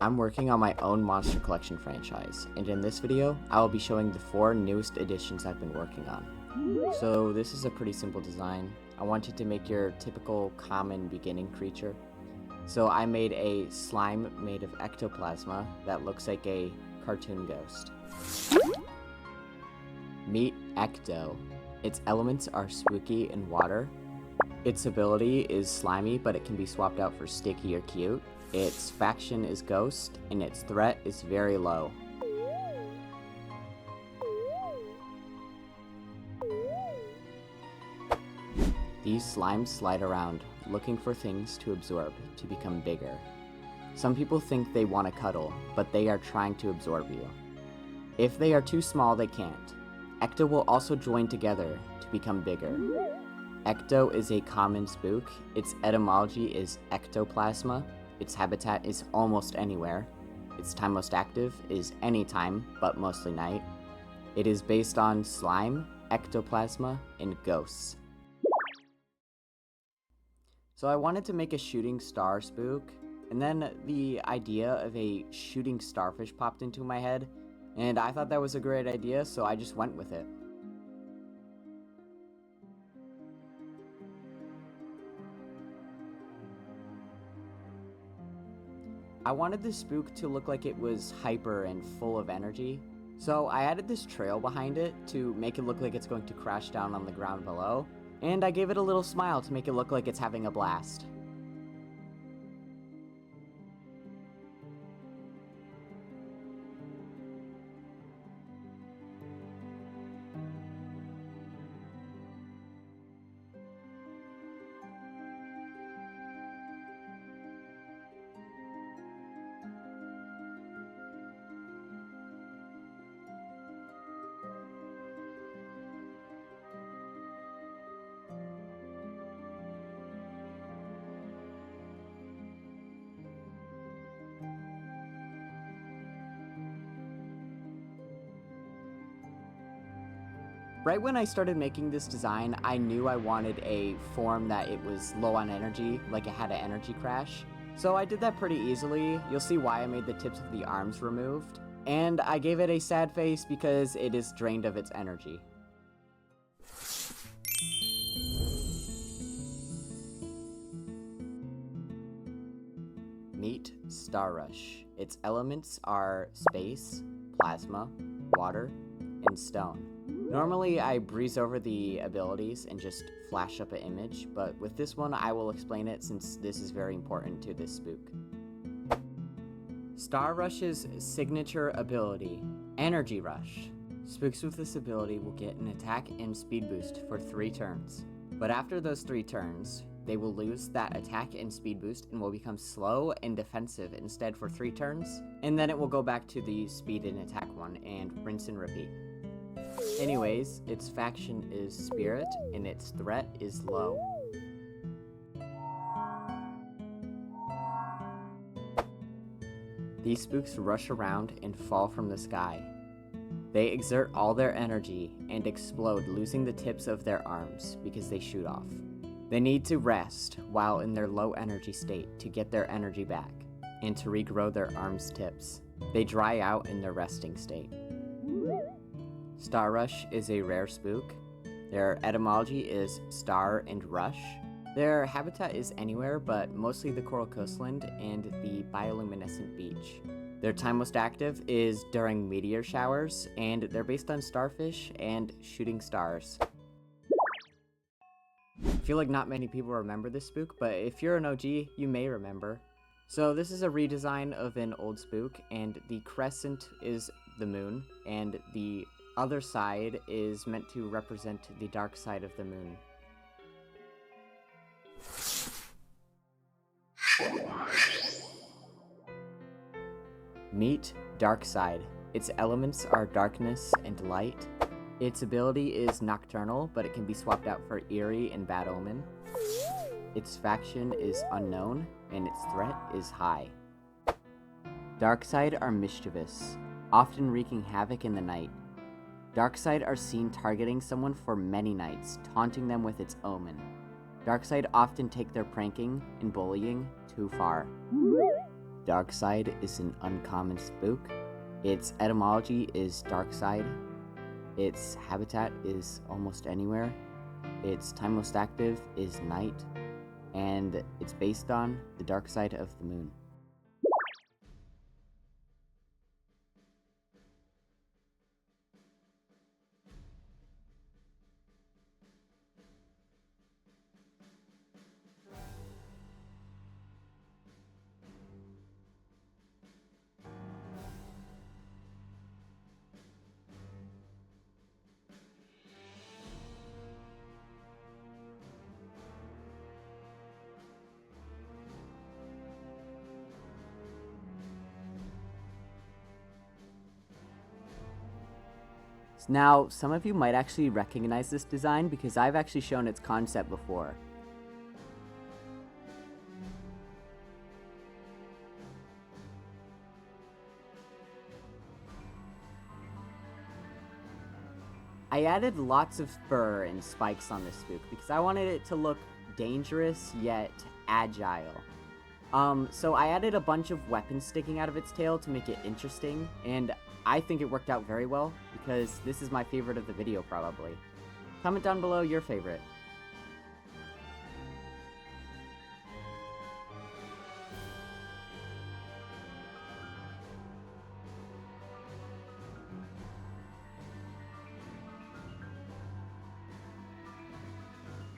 I'm working on my own Monster Collection franchise, and in this video, I will be showing the 4 newest additions I've been working on. So this is a pretty simple design. I wanted to make your typical common beginning creature. So I made a slime made of ectoplasma that looks like a cartoon ghost. Meet Ecto. Its elements are spooky and water. Its ability is slimy, but it can be swapped out for sticky or cute. Its faction is ghost, and its threat is very low. These slimes slide around, looking for things to absorb to become bigger. Some people think they want to cuddle, but they are trying to absorb you. If they are too small, they can't. Ecto will also join together to become bigger. Ecto is a common spook. Its etymology is ectoplasma. Its habitat is almost anywhere. Its time most active is anytime, but mostly night. It is based on slime, ectoplasma, and ghosts. So I wanted to make a shooting star spook, and then the idea of a shooting starfish popped into my head, and I thought that was a great idea, so I just went with it. I wanted the spook to look like it was hyper and full of energy, so I added this trail behind it to make it look like it's going to crash down on the ground below, and I gave it a little smile to make it look like it's having a blast. Right when I started making this design, I knew I wanted a form that it was low on energy, like it had an energy crash. So I did that pretty easily. You'll see why I made the tips of the arms removed. And I gave it a sad face because it is drained of its energy. Meet Starrush. Its elements are space, plasma, water, and stone. Normally I breeze over the abilities and just flash up an image, but with this one I will explain it since this is very important to this spook. Starrush's signature ability, Energy Rush. Spooks with this ability will get an attack and speed boost for 3 turns. But after those 3 turns, they will lose that attack and speed boost and will become slow and defensive instead for 3 turns, and then it will go back to the speed and attack one and rinse and repeat. Anyways, its faction is spirit and its threat is low. These spooks rush around and fall from the sky. They exert all their energy and explode, losing the tips of their arms because they shoot off. They need to rest while in their low energy state to get their energy back and to regrow their arms tips. They dry out in their resting state. Starrush is a rare spook. Their etymology is star and rush. Their habitat is anywhere, but mostly the coral coastland and the bioluminescent beach. Their time most active is during meteor showers, and they're based on starfish and shooting stars. I feel like not many people remember this spook, but if you're an OG, you may remember. So this is a redesign of an old spook, and the crescent is the moon, and the other side is meant to represent the dark side of the moon. Meet Darkside. Its elements are darkness and light. Its ability is nocturnal, but it can be swapped out for eerie and bad omen. Its faction is unknown, and its threat is high. Darkside are mischievous, often wreaking havoc in the night. Darkside are seen targeting someone for many nights, taunting them with its omen. Darkside often take their pranking and bullying too far. dark side is an uncommon spook. Its etymology is dark side. Its habitat is almost anywhere. Its time most active is night. And it's based on the dark side of the moon. Now, some of you might actually recognize this design because I've actually shown its concept before. I added lots of fur and spikes on this spook because I wanted it to look dangerous yet agile. So I added a bunch of weapons sticking out of its tail to make it interesting, and I think it worked out very well because this is my favorite of the video probably. Comment down below your favorite.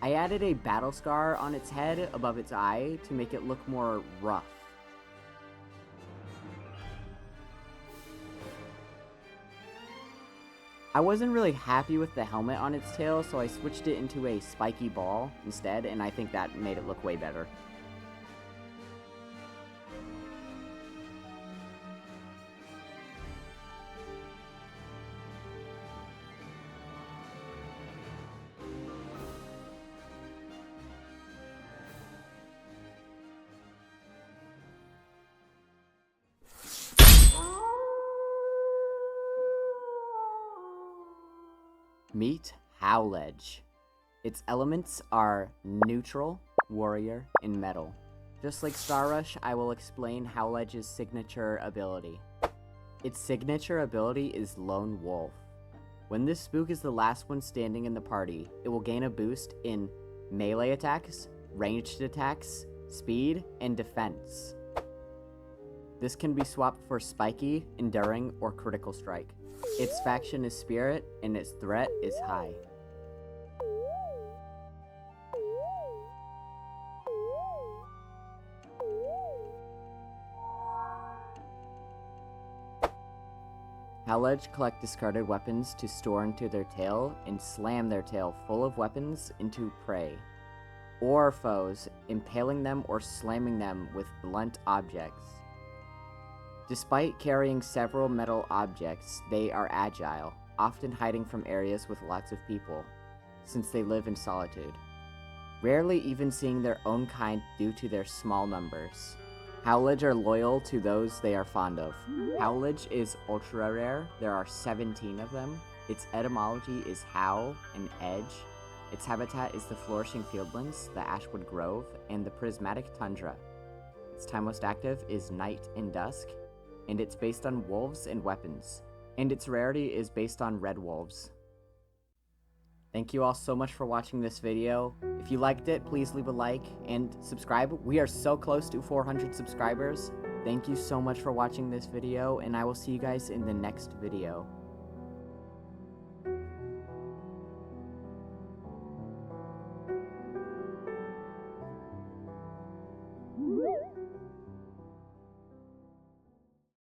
I added a battle scar on its head above its eye to make it look more rough. I wasn't really happy with the helmet on its tail, so I switched it into a spiky ball instead, and I think that made it look way better. Meet Howledge. Its elements are neutral, warrior, and metal. Just like Star Rush, I will explain Howledge's signature ability. Its signature ability is Lone Wolf. When this spook is the last one standing in the party, it will gain a boost in melee attacks, ranged attacks, speed, and defense. This can be swapped for Spiky, Enduring, or Critical Strike. Its faction is Spirit, and its threat is high. Howledge collect discarded weapons to store into their tail and slam their tail full of weapons into prey or foes, impaling them or slamming them with blunt objects. Despite carrying several metal objects, they are agile, often hiding from areas with lots of people, since they live in solitude, rarely even seeing their own kind due to their small numbers. Howledge are loyal to those they are fond of. Howledge is ultra rare. There are 17 of them. Its etymology is howl and edge. Its habitat is the flourishing fieldlands, the Ashwood Grove, and the prismatic tundra. Its time most active is night and dusk, and it's based on wolves and weapons, and its rarity is based on red wolves. Thank you all so much for watching this video. If you liked it, please leave a like and subscribe. We are so close to 400 subscribers. Thank you so much for watching this video, and I will see you guys in the next video.